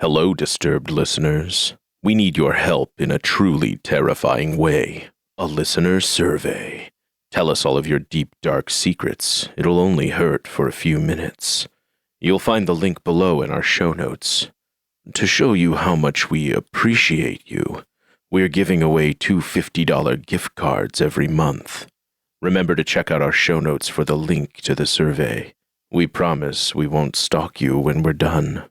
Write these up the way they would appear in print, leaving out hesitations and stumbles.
Hello, disturbed listeners. We need your help in a truly terrifying way. A listener survey. Tell us all of your deep, dark secrets. It'll only hurt for a few minutes. You'll find the link below in our show notes. To show you how much we appreciate you, we're giving away 2 $50 gift cards every month. Remember to check out our show notes for the link to the survey. We promise we won't stalk you when we're done.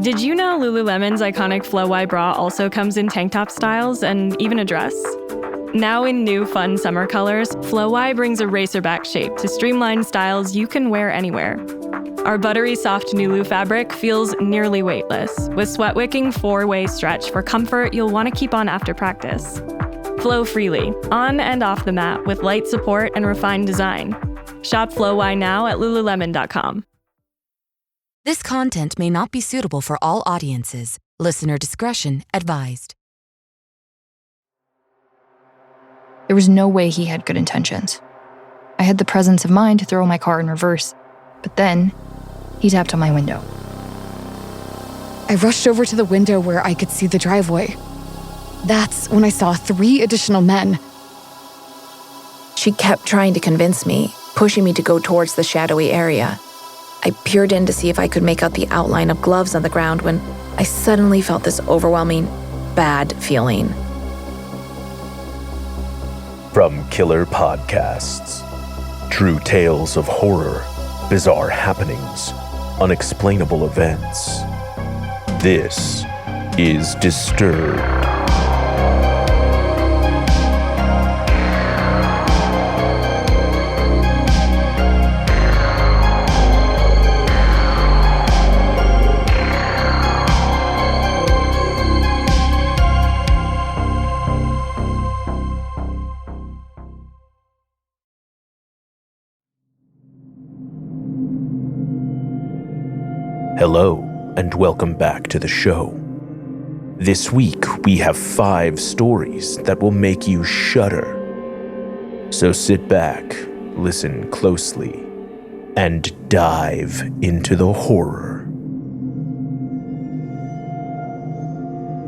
Did you know Lululemon's iconic Flow Y bra also comes in tank top styles and even a dress? Now in new fun summer colors, Flow Y brings a racerback shape to streamline styles you can wear anywhere. Our buttery soft Nulu fabric feels nearly weightless, with sweat-wicking 4-way stretch for comfort you'll want to keep on after practice. Flow freely, on and off the mat with light support and refined design. Shop Flow Y now at lululemon.com. This content may not be suitable for all audiences. Listener discretion advised. There was no way he had good intentions. I had the presence of mind to throw my car in reverse, but then he tapped on my window. I rushed over to the window where I could see the driveway. That's when I saw 3 additional men. She kept trying to convince me, pushing me to go towards the shadowy area. I peered in to see if I could make out the outline of gloves on the ground when I suddenly felt this overwhelming, bad feeling. From Killer Podcasts. True tales of horror, bizarre happenings, unexplainable events. This is Disturbed. Hello, and welcome back to the show. This week, we have 5 stories that will make you shudder. So sit back, listen closely, and dive into the horror.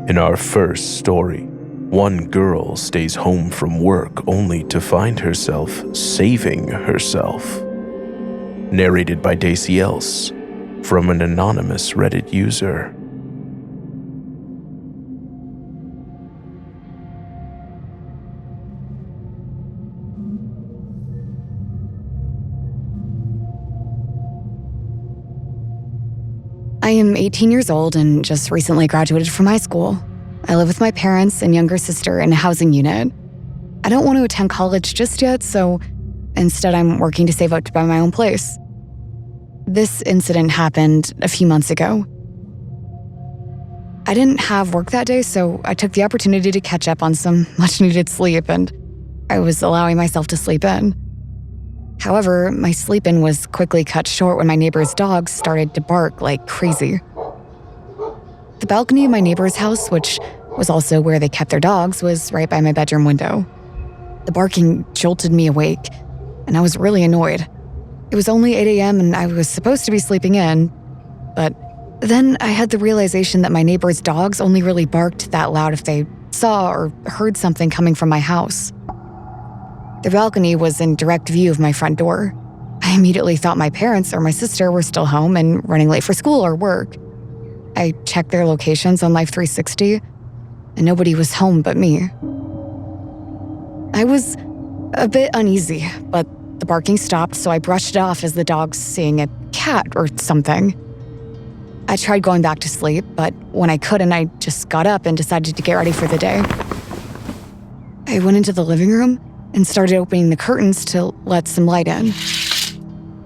In our first story, one girl stays home from work only to find herself saving herself. Narrated by Dacey Else. From an anonymous Reddit user. I am 18 years old and just recently graduated from high school. I live with my parents and younger sister in a housing unit. I don't want to attend college just yet, so instead I'm working to save up to buy my own place. This incident happened a few months ago. I didn't have work that day, so I took the opportunity to catch up on some much-needed sleep, and I was allowing myself to sleep in. However, my sleep-in was quickly cut short when my neighbor's dogs started to bark like crazy. The balcony of my neighbor's house, which was also where they kept their dogs, was right by my bedroom window. The barking jolted me awake, and I was really annoyed. It was only 8 a.m. and I was supposed to be sleeping in, but then I had the realization that my neighbor's dogs only really barked that loud if they saw or heard something coming from my house. The balcony was in direct view of my front door. I immediately thought my parents or my sister were still home and running late for school or work. I checked their locations on Life 360, and nobody was home but me. I was a bit uneasy, but the barking stopped, so I brushed it off as the dogs seeing a cat or something. I tried going back to sleep, but when I couldn't, I just got up and decided to get ready for the day. I went into the living room and started opening the curtains to let some light in.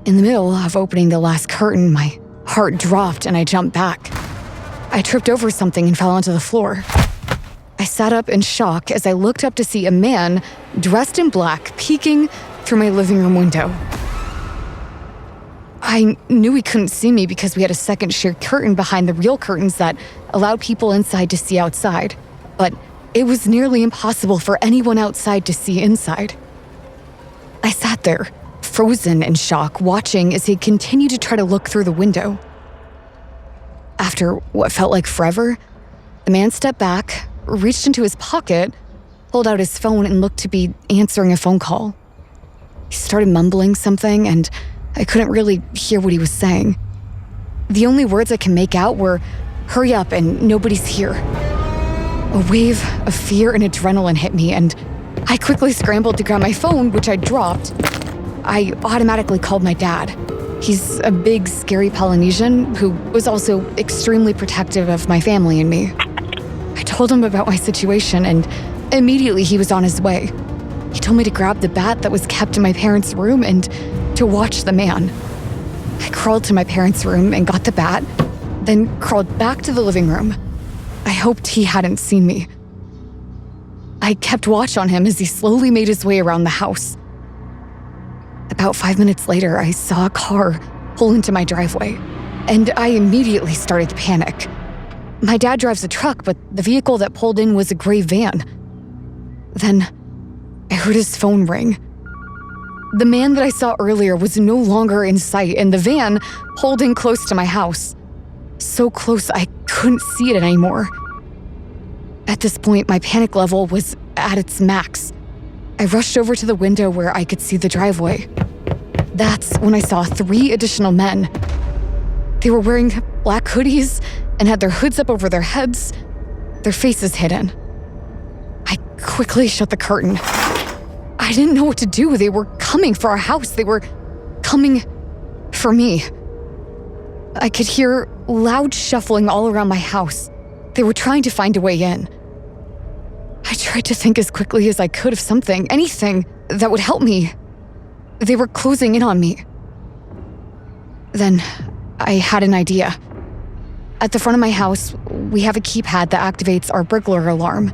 In the middle of opening the last curtain, my heart dropped and I jumped back. I tripped over something and fell onto the floor. I sat up in shock as I looked up to see a man dressed in black peeking through my living room window. I knew he couldn't see me because we had a second sheer curtain behind the real curtains that allowed people inside to see outside, but it was nearly impossible for anyone outside to see inside. I sat there, frozen in shock, watching as he continued to try to look through the window. After what felt like forever, the man stepped back, reached into his pocket, pulled out his phone, and looked to be answering a phone call. He started mumbling something, and I couldn't really hear what he was saying. The only words I can make out were, "Hurry up and nobody's here." A wave of fear and adrenaline hit me, and I quickly scrambled to grab my phone, which I dropped. I automatically called my dad. He's a big, scary Polynesian who was also extremely protective of my family and me. I told him about my situation, and immediately he was on his way. He told me to grab the bat that was kept in my parents' room and to watch the man. I crawled to my parents' room and got the bat, then crawled back to the living room. I hoped he hadn't seen me. I kept watch on him as he slowly made his way around the house. About 5 minutes later, I saw a car pull into my driveway, and I immediately started to panic. My dad drives a truck, but the vehicle that pulled in was a gray van. Then I heard his phone ring. The man that I saw earlier was no longer in sight, and the van pulled in close to my house. So close I couldn't see it anymore. At this point, my panic level was at its max. I rushed over to the window where I could see the driveway. That's when I saw 3 additional men. They were wearing black hoodies and had their hoods up over their heads, their faces hidden. I quickly shut the curtain. I didn't know what to do. They were coming for our house. They were coming for me. I could hear loud shuffling all around my house. They were trying to find a way in. I tried to think as quickly as I could of something, anything that would help me. They were closing in on me. Then I had an idea. At the front of my house, we have a keypad that activates our burglar alarm.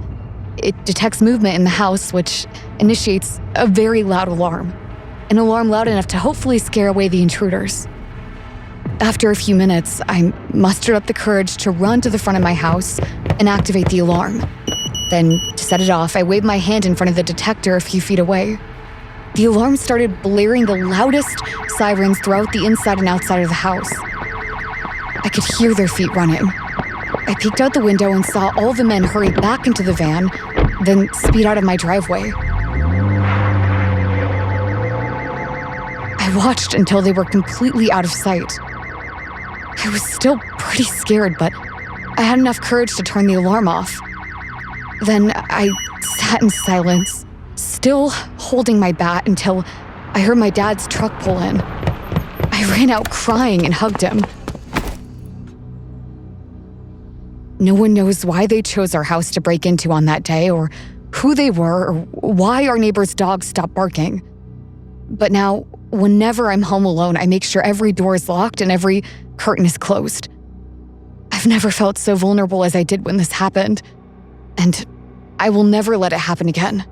It detects movement in the house, which initiates a very loud alarm. An alarm loud enough to hopefully scare away the intruders. After a few minutes, I mustered up the courage to run to the front of my house and activate the alarm. Then, to set it off, I waved my hand in front of the detector a few feet away. The alarm started blaring the loudest sirens throughout the inside and outside of the house. I could hear their feet running. I peeked out the window and saw all the men hurry back into the van, then speed out of my driveway. I watched until they were completely out of sight. I was still pretty scared, but I had enough courage to turn the alarm off. Then I sat in silence, still holding my bat until I heard my dad's truck pull in. I ran out crying and hugged him. No one knows why they chose our house to break into on that day, or who they were, or why our neighbor's dog stopped barking. But now, whenever I'm home alone, I make sure every door is locked and every curtain is closed. I've never felt so vulnerable as I did when this happened, and I will never let it happen again.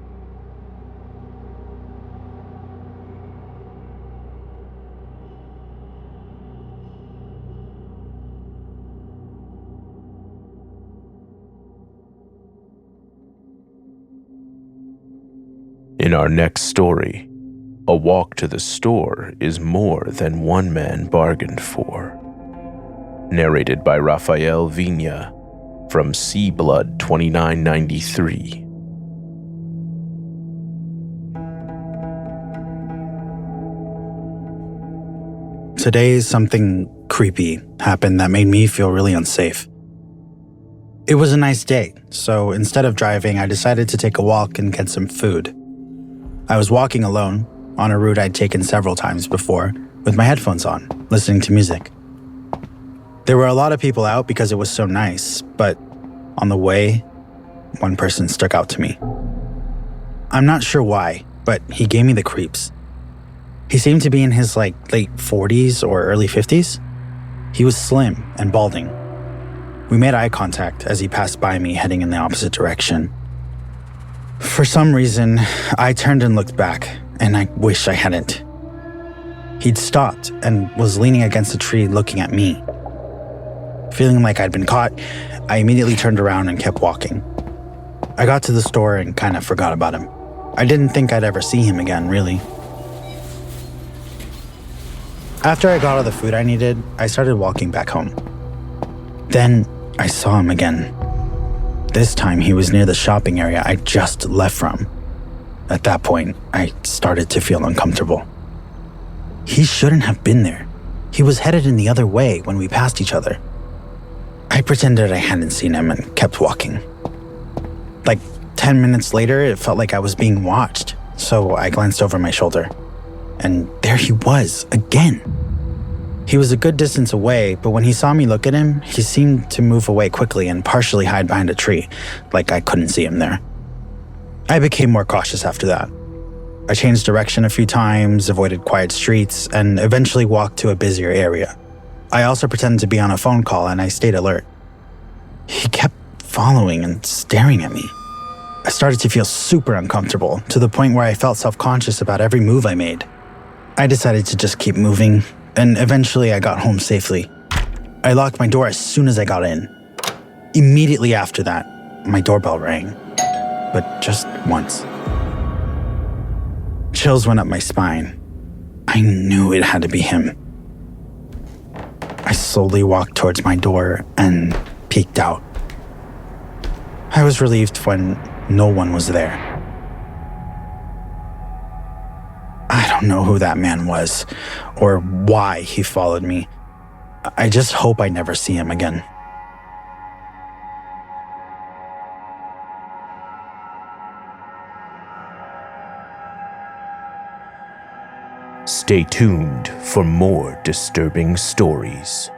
In our next story, a walk to the store is more than one man bargained for. Narrated by Rafael Vina from Sea Blood 2993. Today, something creepy happened that made me feel really unsafe. It was a nice day, so instead of driving, I decided to take a walk and get some food. I was walking alone, on a route I'd taken several times before, with my headphones on, listening to music. There were a lot of people out because it was so nice, but on the way, one person stuck out to me. I'm not sure why, but he gave me the creeps. He seemed to be in his late 40s or early 50s. He was slim and balding. We made eye contact as he passed by me heading in the opposite direction. For some reason, I turned and looked back, and I wish I hadn't. He'd stopped and was leaning against a tree looking at me. Feeling like I'd been caught, I immediately turned around and kept walking. I got to the store and kind of forgot about him. I didn't think I'd ever see him again, really. After I got all the food I needed, I started walking back home. Then I saw him again. This time he was near the shopping area I just left from. At that point, I started to feel uncomfortable. He shouldn't have been there. He was headed in the other way when we passed each other. I pretended I hadn't seen him and kept walking. Like 10 minutes later, it felt like I was being watched, so I glanced over my shoulder. And there he was, again. He was a good distance away, but when he saw me look at him, he seemed to move away quickly and partially hide behind a tree, like I couldn't see him there. I became more cautious after that. I changed direction a few times, avoided quiet streets, and eventually walked to a busier area. I also pretended to be on a phone call and I stayed alert. He kept following and staring at me. I started to feel super uncomfortable, to the point where I felt self-conscious about every move I made. I decided to just keep moving, and eventually I got home safely. I locked my door as soon as I got in. Immediately after that, my doorbell rang, but just once. Chills went up my spine. I knew it had to be him. I slowly walked towards my door and peeked out. I was relieved when no one was there. I don't know who that man was or why he followed me. I just hope I never see him again. Stay tuned for more disturbing stories.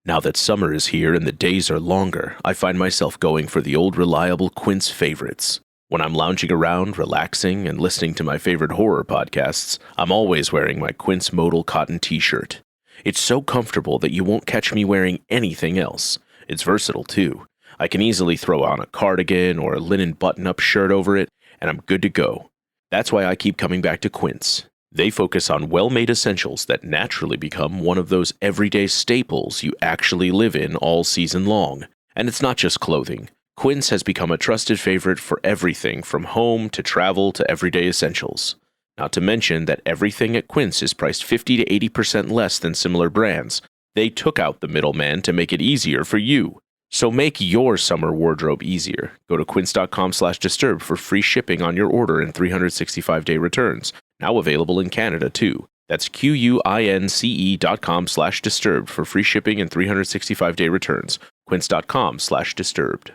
Now that summer is here and the days are longer, I find myself going for the old reliable Quince favorites. When I'm lounging around, relaxing, and listening to my favorite horror podcasts, I'm always wearing my Quince modal cotton t-shirt. It's so comfortable that you won't catch me wearing anything else. It's versatile too. I can easily throw on a cardigan or a linen button-up shirt over it, and I'm good to go. That's why I keep coming back to Quince. They focus on well-made essentials that naturally become one of those everyday staples you actually live in all season long. And it's not just clothing. Quince has become a trusted favorite for everything from home to travel to everyday essentials. Not to mention that everything at Quince is priced 50 to 80% less than similar brands. They took out the middleman to make it easier for you. So make your summer wardrobe easier. Go to quince.com/disturb for free shipping on your order and 365-day returns. Now available in Canada too. That's QUINCE.com/disturbed for free shipping and 365-day returns. Quince.com/disturbed.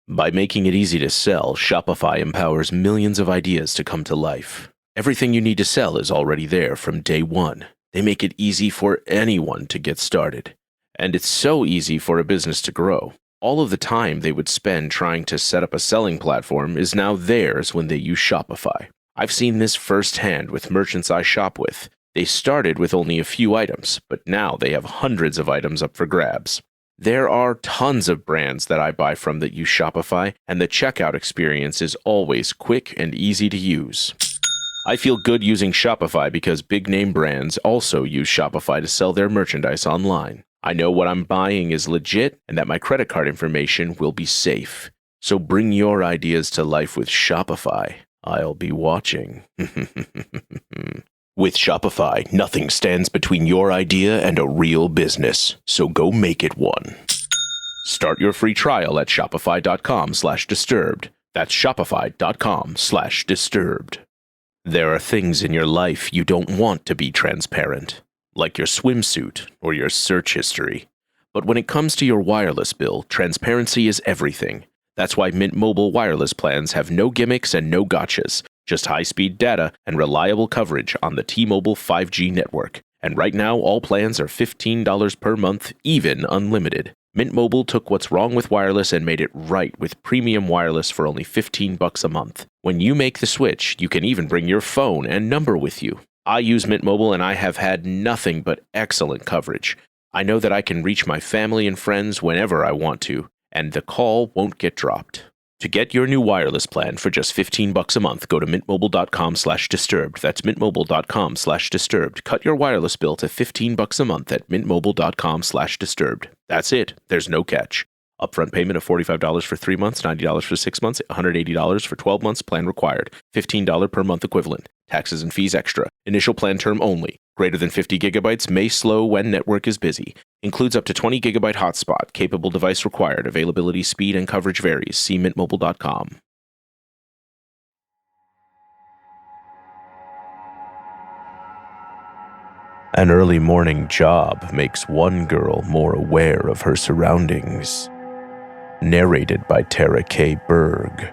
By making it easy to sell, Shopify empowers millions of ideas to come to life. Everything you need to sell is already there from day one. They make it easy for anyone to get started. And it's so easy for a business to grow. All of the time they would spend trying to set up a selling platform is now theirs when they use Shopify. I've seen this firsthand with merchants I shop with. They started with only a few items, but now they have hundreds of items up for grabs. There are tons of brands that I buy from that use Shopify, and the checkout experience is always quick and easy to use. I feel good using Shopify because big-name brands also use Shopify to sell their merchandise online. I know what I'm buying is legit and that my credit card information will be safe. So bring your ideas to life with Shopify. I'll be watching. With Shopify, nothing stands between your idea and a real business. So go make it one. Start your free trial at shopify.com/disturbed. That's shopify.com/disturbed. There are things in your life you don't want to be transparent, like your swimsuit or your search history. But when it comes to your wireless bill, transparency is everything. That's why Mint Mobile wireless plans have no gimmicks and no gotchas, just high-speed data and reliable coverage on the T-Mobile 5G network. And right now, all plans are $15 per month, even unlimited. Mint Mobile took what's wrong with wireless and made it right with premium wireless for only $15 a month. When you make the switch, you can even bring your phone and number with you. I use Mint Mobile and I have had nothing but excellent coverage. I know that I can reach my family and friends whenever I want to, and the call won't get dropped. To get your new wireless plan for just $15 a month, go to mintmobile.com/disturbed. That's mintmobile.com/disturbed. Cut your wireless bill to $15 a month at mintmobile.com/disturbed. That's it. There's no catch. Upfront payment of $45 for 3 months, $90 for 6 months, $180 for 12 months, plan required. $15 per month equivalent. Taxes and fees extra. Initial plan term only. Greater than 50 gigabytes may slow when network is busy. Includes up to 20 gigabyte hotspot. Capable device required. Availability, speed, and coverage varies. See mintmobile.com. An early morning job makes one girl more aware of her surroundings. Narrated by Kaye Burgh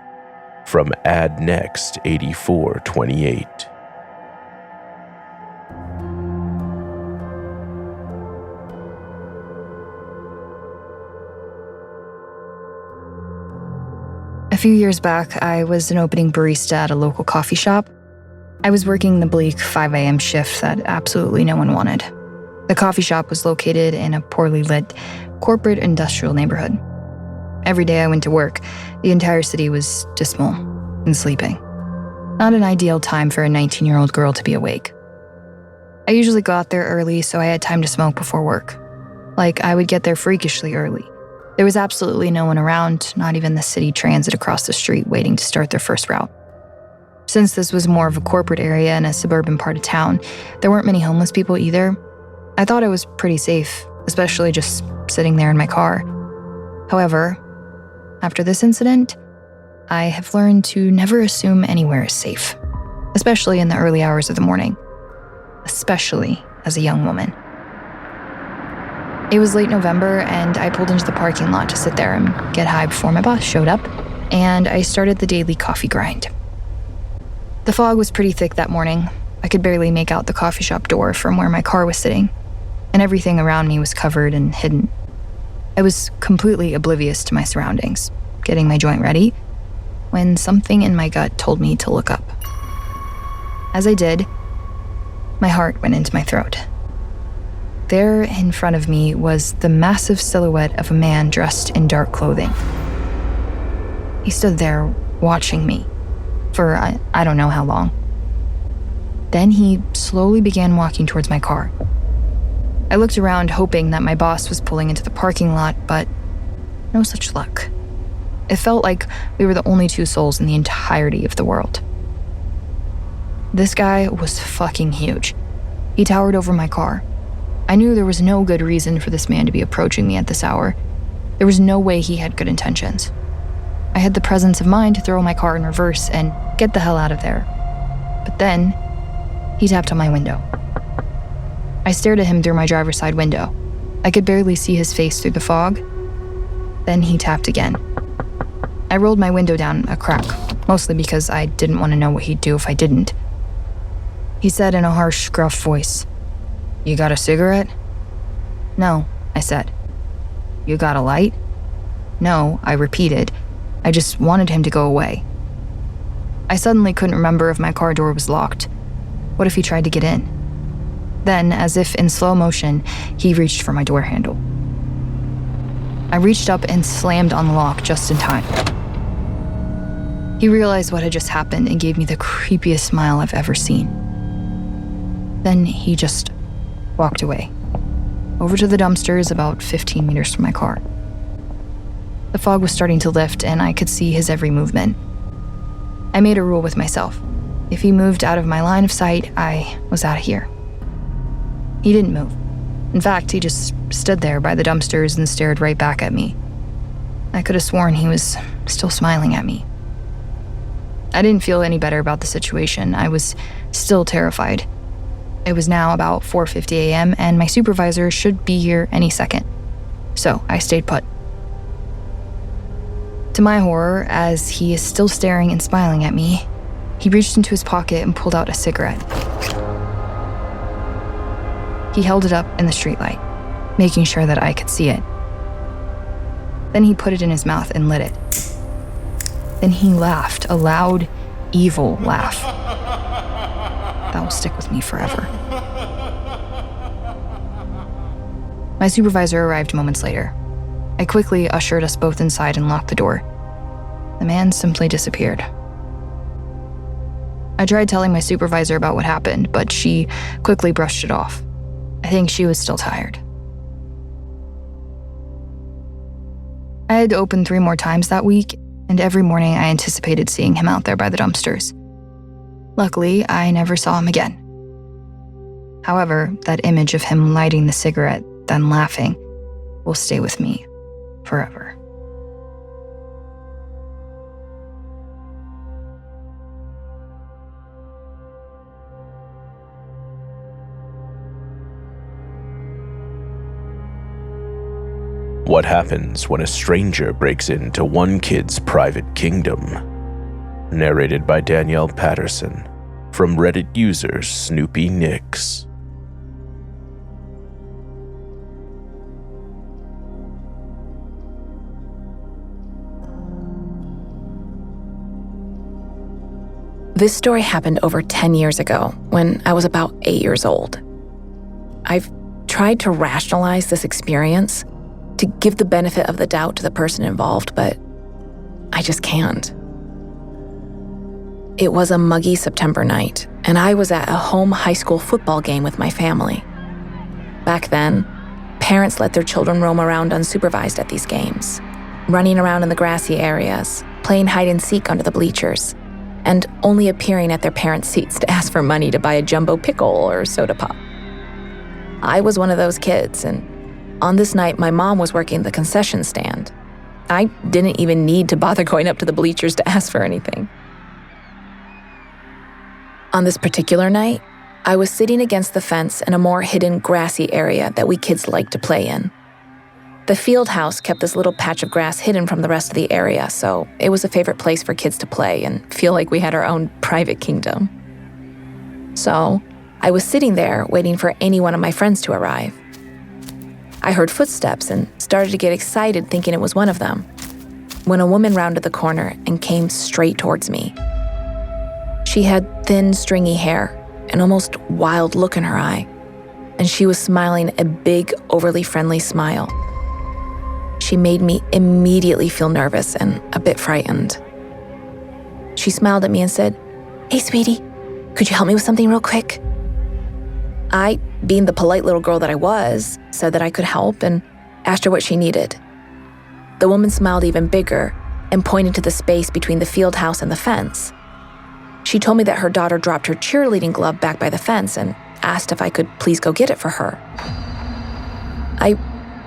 from Ad Next 8428. A few years back, I was an opening barista at a local coffee shop. I was working the bleak 5 a.m. shift that absolutely no one wanted. The coffee shop was located in a poorly lit corporate industrial neighborhood. Every day I went to work, the entire city was dismal and sleeping. Not an ideal time for a 19-year-old girl to be awake. I usually got there early so I had time to smoke before work. Like, I would get there freakishly early. There was absolutely no one around, not even the city transit across the street waiting to start their first route. Since this was more of a corporate area in a suburban part of town, there weren't many homeless people either. I thought I was pretty safe, especially just sitting there in my car. However, after this incident, I have learned to never assume anywhere is safe, especially in the early hours of the morning, especially as a young woman. It was late November, and I pulled into the parking lot to sit there and get high before my boss showed up, and I started the daily coffee grind. The fog was pretty thick that morning. I could barely make out the coffee shop door from where my car was sitting, and everything around me was covered and hidden. I was completely oblivious to my surroundings, getting my joint ready, when something in my gut told me to look up. As I did, my heart went into my throat. There in front of me was the massive silhouette of a man dressed in dark clothing. He stood there watching me for I don't know how long. Then he slowly began walking towards my car. I looked around hoping that my boss was pulling into the parking lot, but no such luck. It felt like we were the only two souls in the entirety of the world. This guy was fucking huge. He towered over my car. I knew there was no good reason for this man to be approaching me at this hour. There was no way he had good intentions. I had the presence of mind to throw my car in reverse and get the hell out of there. But then, he tapped on my window. I stared at him through my driver's side window. I could barely see his face through the fog. Then he tapped again. I rolled my window down a crack, mostly because I didn't want to know what he'd do if I didn't. He said in a harsh, gruff voice, "You got a cigarette?" "No," I said. "You got a light?" "No," I repeated. I just wanted him to go away. I suddenly couldn't remember if my car door was locked. What if he tried to get in? Then, as if in slow motion, he reached for my door handle. I reached up and slammed on the lock just in time. He realized what had just happened and gave me the creepiest smile I've ever seen. Then he just walked away, over to the dumpsters about 15 meters from my car. The fog was starting to lift, and I could see his every movement. I made a rule with myself. If he moved out of my line of sight, I was out of here. He didn't move. In fact, he just stood there by the dumpsters and stared right back at me. I could have sworn he was still smiling at me. I didn't feel any better about the situation. I was still terrified. It was now about 4:50 a.m., and my supervisor should be here any second. So I stayed put. To my horror, as he is still staring and smiling at me, he reached into his pocket and pulled out a cigarette. He held it up in the streetlight, making sure that I could see it. Then he put it in his mouth and lit it. Then he laughed, a loud, evil laugh. That will stick with me forever. My supervisor arrived moments later. I quickly ushered us both inside and locked the door. The man simply disappeared. I tried telling my supervisor about what happened, but she quickly brushed it off. I think she was still tired. I had to open 3 more times that week, and every morning I anticipated seeing him out there by the dumpsters. Luckily, I never saw him again. However, that image of him lighting the cigarette, then laughing, will stay with me forever. What happens when a stranger breaks into one kid's private kingdom? Narrated by Danielle Patterson, from Reddit user Snoopy Nix. This story happened over 10 years ago when I was about 8 years old. I've tried to rationalize this experience, to give the benefit of the doubt to the person involved, but I just can't. It was a muggy September night, and I was at a home high school football game with my family. Back then, parents let their children roam around unsupervised at these games, running around in the grassy areas, playing hide and seek under the bleachers, and only appearing at their parents' seats to ask for money to buy a jumbo pickle or soda pop. I was one of those kids, and on this night, my mom was working the concession stand. I didn't even need to bother going up to the bleachers to ask for anything. On this particular night, I was sitting against the fence in a more hidden grassy area that we kids liked to play in. The field house kept this little patch of grass hidden from the rest of the area, so it was a favorite place for kids to play and feel like we had our own private kingdom. So, I was sitting there waiting for any one of my friends to arrive. I heard footsteps and started to get excited thinking it was one of them, when a woman rounded the corner and came straight towards me. She had thin, stringy hair, an almost wild look in her eye, and she was smiling a big, overly friendly smile. She made me immediately feel nervous and a bit frightened. She smiled at me and said, "Hey, sweetie, could you help me with something real quick?" I, being the polite little girl that I was, said that I could help and asked her what she needed. The woman smiled even bigger and pointed to the space between the field house and the fence. She told me that her daughter dropped her cheerleading glove back by the fence and asked if I could please go get it for her. I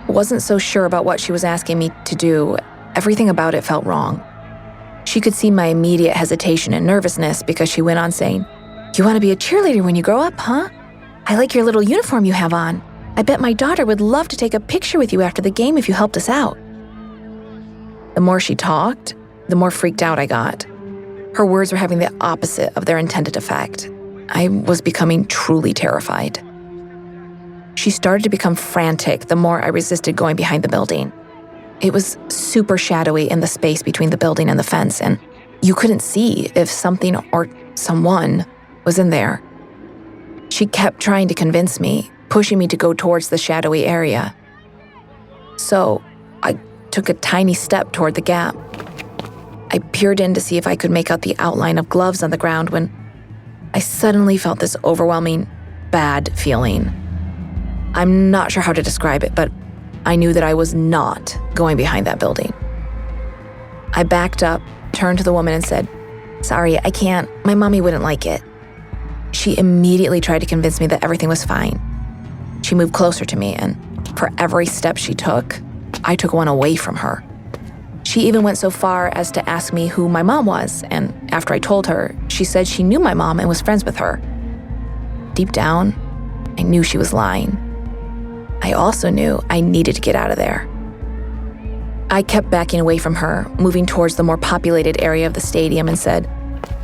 wasn't so sure about what she was asking me to do. Everything about it felt wrong. She could see my immediate hesitation and nervousness because she went on saying, "You want to be a cheerleader when you grow up, huh? I like your little uniform you have on. I bet my daughter would love to take a picture with you after the game if you helped us out." The more she talked, the more freaked out I got. Her words were having the opposite of their intended effect. I was becoming truly terrified. She started to become frantic the more I resisted going behind the building. It was super shadowy in the space between the building and the fence, and you couldn't see if something or someone was in there. She kept trying to convince me, pushing me to go towards the shadowy area. So I took a tiny step toward the gap. I peered in to see if I could make out the outline of gloves on the ground when I suddenly felt this overwhelming, bad feeling. I'm not sure how to describe it, but I knew that I was not going behind that building. I backed up, turned to the woman and said, "Sorry, I can't. My mommy wouldn't like it." She immediately tried to convince me that everything was fine. She moved closer to me, and for every step she took, I took one away from her. She even went so far as to ask me who my mom was, and after I told her, she said she knew my mom and was friends with her. Deep down, I knew she was lying. I also knew I needed to get out of there. I kept backing away from her, moving towards the more populated area of the stadium and said,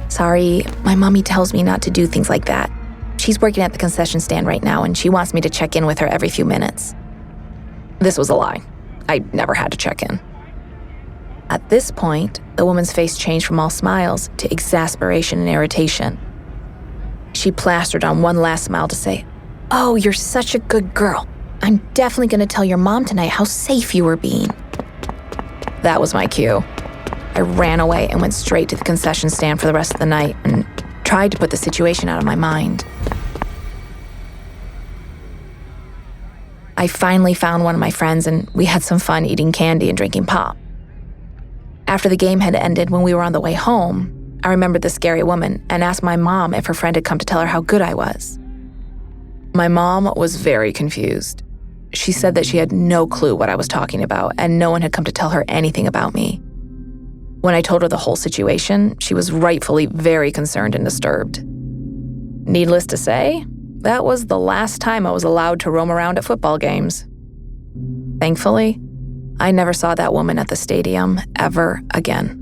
"Sorry, my mommy tells me not to do things like that. She's working at the concession stand right now and she wants me to check in with her every few minutes." This was a lie. I never had to check in. At this point, the woman's face changed from all smiles to exasperation and irritation. She plastered on one last smile to say, "Oh, you're such a good girl. I'm definitely going to tell your mom tonight how safe you were being." That was my cue. I ran away and went straight to the concession stand for the rest of the night and tried to put the situation out of my mind. I finally found one of my friends and we had some fun eating candy and drinking pop. After the game had ended, when we were on the way home, I remembered the scary woman and asked my mom if her friend had come to tell her how good I was. My mom was very confused. She said that she had no clue what I was talking about and no one had come to tell her anything about me. When I told her the whole situation, she was rightfully very concerned and disturbed. Needless to say, that was the last time I was allowed to roam around at football games. Thankfully, I never saw that woman at the stadium ever again.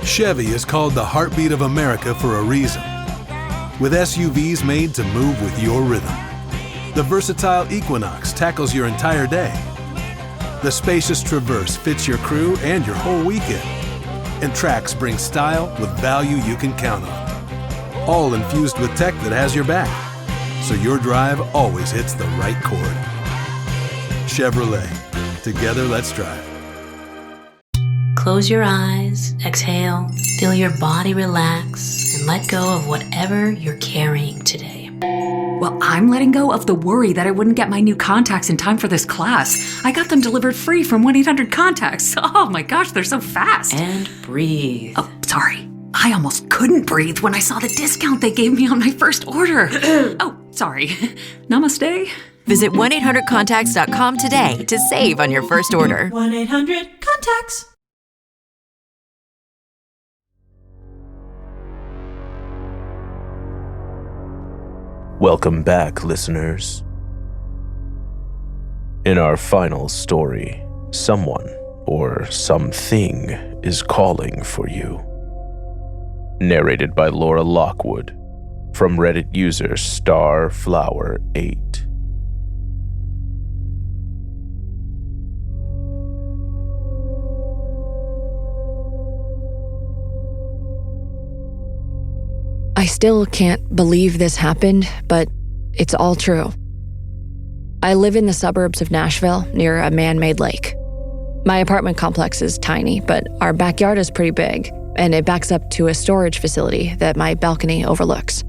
Chevy is called the heartbeat of America for a reason. With SUVs made to move with your rhythm. The versatile Equinox tackles your entire day. The spacious Traverse fits your crew and your whole weekend. And Trax brings style with value you can count on. All infused with tech that has your back, so your drive always hits the right chord. Chevrolet. Together, let's drive. Close your eyes, exhale, feel your body relax, and let go of whatever you're carrying today. Well, I'm letting go of the worry that I wouldn't get my new contacts in time for this class. I got them delivered free from 1-800-CONTACTS. Oh my gosh, they're so fast. And breathe. Oh, sorry. I almost couldn't breathe when I saw the discount they gave me on my first order. Oh, sorry. Namaste. Visit 1-800-CONTACTS.com today to save on your first order. 1-800-CONTACTS. Welcome back, listeners. In our final story, someone or something is calling for you. Narrated by Laura Lockwood, from Reddit user Starflower8. I still can't believe this happened, but it's all true. I live in the suburbs of Nashville, near a man-made lake. My apartment complex is tiny, but our backyard is pretty big, and it backs up to a storage facility that my balcony overlooks.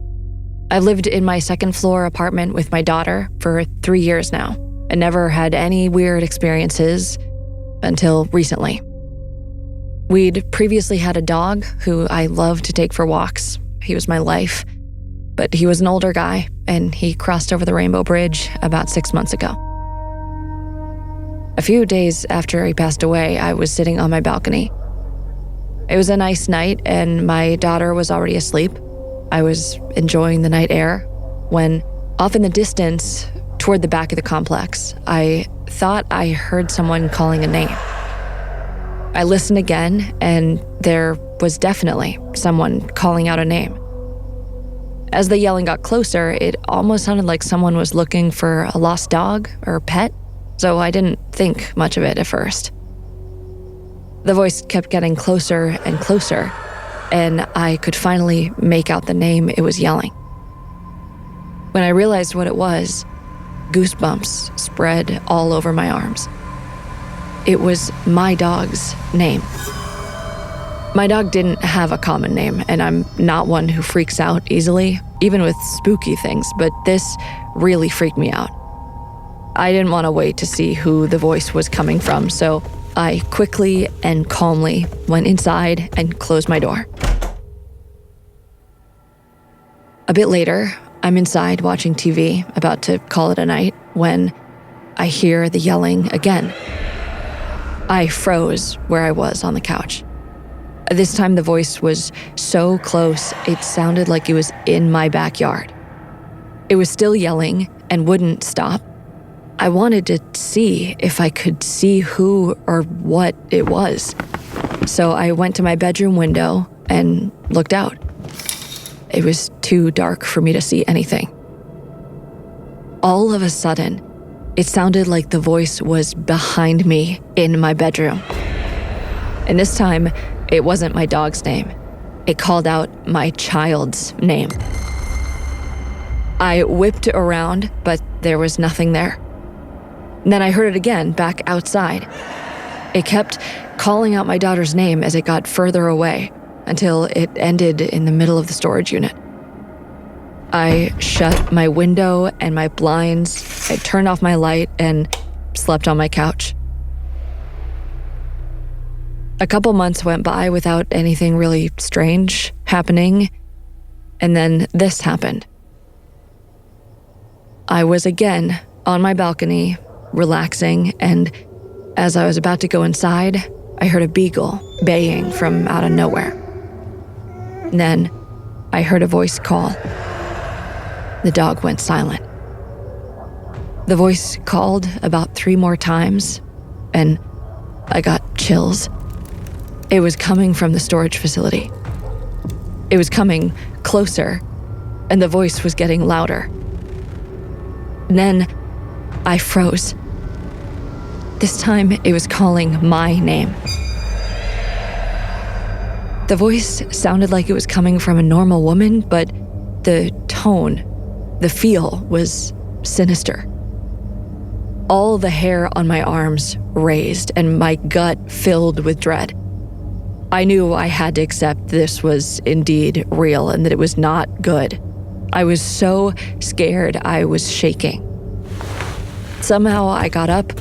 I've lived in my second-floor apartment with my daughter for 3 years now, and never had any weird experiences until recently. We'd previously had a dog who I loved to take for walks. He was my life, but he was an older guy, and he crossed over the Rainbow Bridge about 6 months ago. A few days after he passed away, I was sitting on my balcony. It was a nice night, and my daughter was already asleep. I was enjoying the night air when, off in the distance, toward the back of the complex, I thought I heard someone calling a name. I listened again, and there was definitely someone calling out a name. As the yelling got closer, it almost sounded like someone was looking for a lost dog or pet, so I didn't think much of it at first. The voice kept getting closer and closer, and I could finally make out the name it was yelling. When I realized what it was, goosebumps spread all over my arms. It was my dog's name. My dog didn't have a common name, and I'm not one who freaks out easily, even with spooky things, but this really freaked me out. I didn't want to wait to see who the voice was coming from, so I quickly and calmly went inside and closed my door. A bit later, I'm inside watching TV, about to call it a night, when I hear the yelling again. I froze where I was on the couch. This time the voice was so close, it sounded like it was in my backyard. It was still yelling and wouldn't stop. I wanted to see if I could see who or what it was. So I went to my bedroom window and looked out. It was too dark for me to see anything. All of a sudden, it sounded like the voice was behind me in my bedroom. And this time, it wasn't my dog's name. It called out my child's name. I whipped around, but there was nothing there. And then I heard it again back outside. It kept calling out my daughter's name as it got further away until it ended in the middle of the storage unit. I shut my window and my blinds, I turned off my light, and slept on my couch. A couple months went by without anything really strange happening, and then this happened. I was again on my balcony, relaxing, and as I was about to go inside, I heard a beagle baying from out of nowhere. And then I heard a voice call. The dog went silent. The voice called about 3 more times, and I got chills. It was coming from the storage facility. It was coming closer, and the voice was getting louder. And then I froze. This time it was calling my name. The voice sounded like it was coming from a normal woman, but the tone, the feel was sinister. All the hair on my arms raised and my gut filled with dread. I knew I had to accept this was indeed real and that it was not good. I was so scared I was shaking. Somehow I got up,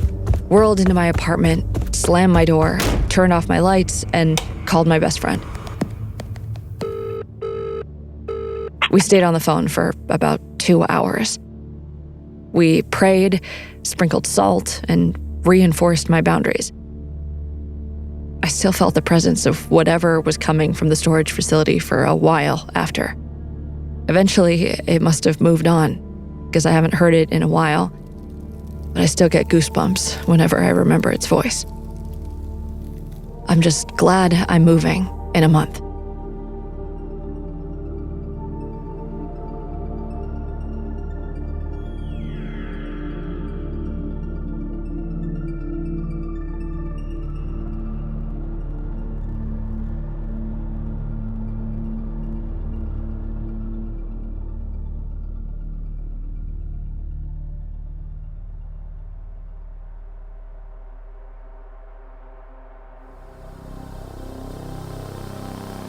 whirled into my apartment, slammed my door, turned off my lights, and called my best friend. We stayed on the phone for about 2 hours. We prayed, sprinkled salt, and reinforced my boundaries. I still felt the presence of whatever was coming from the storage facility for a while after. Eventually, it must have moved on, because I haven't heard it in a while, but I still get goosebumps whenever I remember its voice. I'm just glad I'm moving in a month.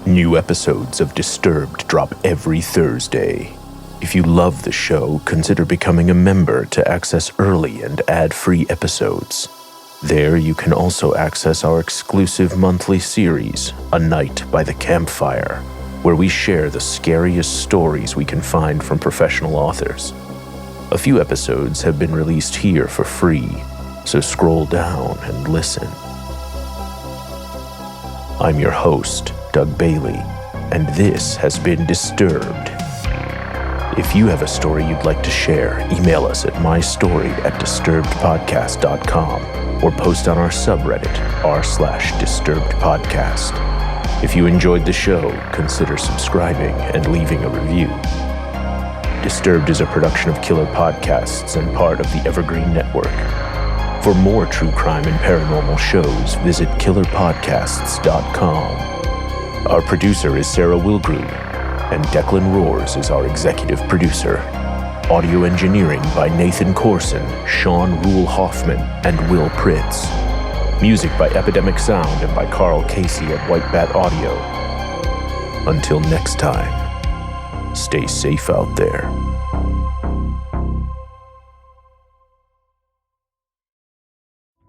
New episodes of Disturbed drop every Thursday. If you love the show, consider becoming a member to access early and ad-free episodes. There you can also access our exclusive monthly series, A Night by the Campfire, where we share the scariest stories we can find from professional authors. A few episodes have been released here for free, so scroll down and listen. I'm your host, Doug Bailey, and this has been Disturbed. If you have a story you'd like to share, email us at mystory@disturbedpodcast.com or post on our subreddit, r/disturbedpodcast. If you enjoyed the show, consider subscribing and leaving a review. Disturbed is a production of Killer Podcasts and part of the Evergreen Network. For more true crime and paranormal shows, visit killerpodcasts.com. Our producer is Sarah Wilgrue, and Declan Roars is our executive producer. Audio engineering by Nathan Corson, Sean Rule Hoffman, and Will Pritz. Music by Epidemic Sound and by Carl Casey at White Bat Audio. Until next time, stay safe out there.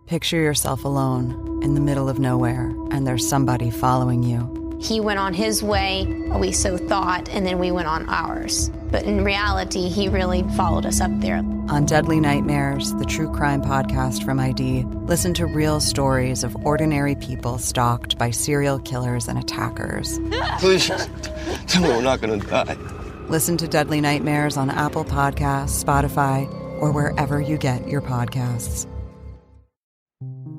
Picture yourself alone in the middle of nowhere, and there's somebody following you. He went on his way, we so thought, and then we went on ours. But in reality, he really followed us up there. On Deadly Nightmares, the true crime podcast from ID, listen to real stories of ordinary people stalked by serial killers and attackers. Please, tell me we're not gonna die. Listen to Deadly Nightmares on Apple Podcasts, Spotify, or wherever you get your podcasts.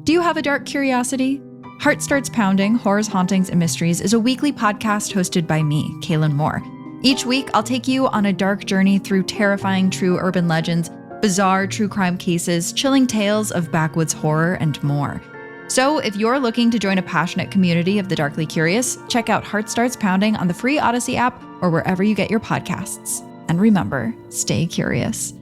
Do you have a dark curiosity? Heart Starts Pounding, Horrors, Hauntings, and Mysteries is a weekly podcast hosted by me, Kaylin Moore. Each week, I'll take you on a dark journey through terrifying true urban legends, bizarre true crime cases, chilling tales of backwoods horror, and more. So if you're looking to join a passionate community of the darkly curious, check out Heart Starts Pounding on the free Odyssey app or wherever you get your podcasts. And remember, stay curious.